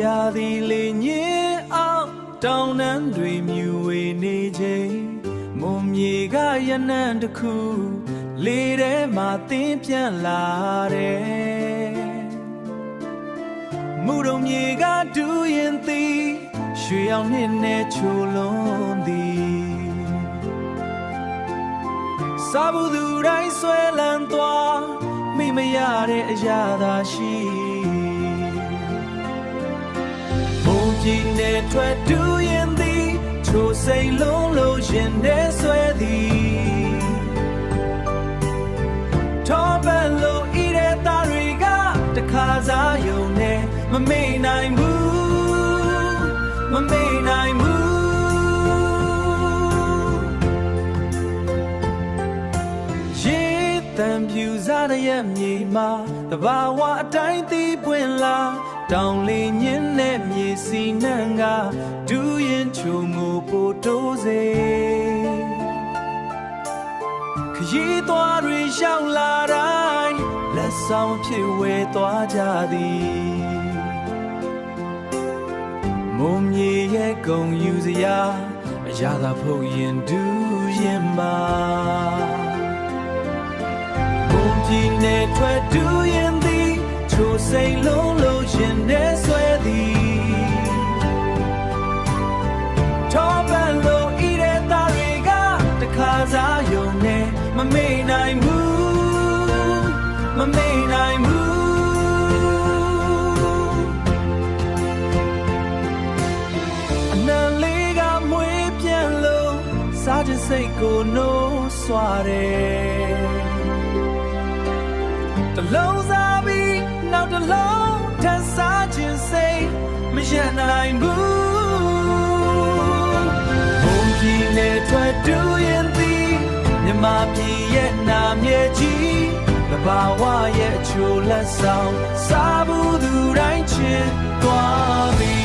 ရာသီလေးညင်အောင်တောင်းနှံတွေမြူဝေနေချိန်မုံမြေကရနံ့တစ်ခုလေးထဲမှာတင်းပြန်လာတယ်မူတော်မြေကဒူးရင်သည်ရွှေရောင်နှစ်နဲ့ချိုလွန်သည်စာဘူးသူတိုင်းဆွဲလန်းသွားမိမရတဲ့အရာသာရှိဘုံကြီးနဲ့ထွက်ဒူးရင်သည်ချိုစိတ်လုံးလို့ရင်နဲ့ဆွဲသည်ထောပတ်လို့ဤတဲ့သားတွေကတခါစားယုံနဲ့မမေ့နိုင်ဘူးမမေ့နိုင်ဘူးရေတံပြူစားတဲ့မြေမှာတဘာဝအတိုင်းသီးပွင့်လာတောင်လေးညင်းနဲ့မြေစီနှံကဒူးရင်ချုံကိုပို့တိုးစေခရီးသွားတွေရောက်လာတိုင်းလက်ဆောင်ဖြစ်ဝဲသွားကြသည်မုံမြေရဲ့ဂုံယူစရာအရာသာဖုတ်ရင်ဒူးရင်မှာဘုံကြီးနဲ့ထွက်ဒူးရင်သည်ချိုစိတ်လုံးလို့ရင်နဲ့ဆွဲသည်ထောပတ်လို့ဤတဲ့သားတွေကတခါစားယုံနဲ့မမေ့နိုင်ဘူးမမေ့နိုင်ဘူးအနံလေးကမွေးပြန်လို့စားခြင်းစိတ်ကိုနိုးစွာတယ်တလုံးစားပြီးနောက်တလုံးထပ်စားခြင်းစိတ်မရနိုင်ဘူးဘုံကြီးနဲ့ထွက်တူရင်သည်မြမပြည်ရဲ့နာမည်ကြီးတဘာဝရဲ့အချိုလက်ဆောင်စားဘူးသူတိုင်းချစ်သွားပြီ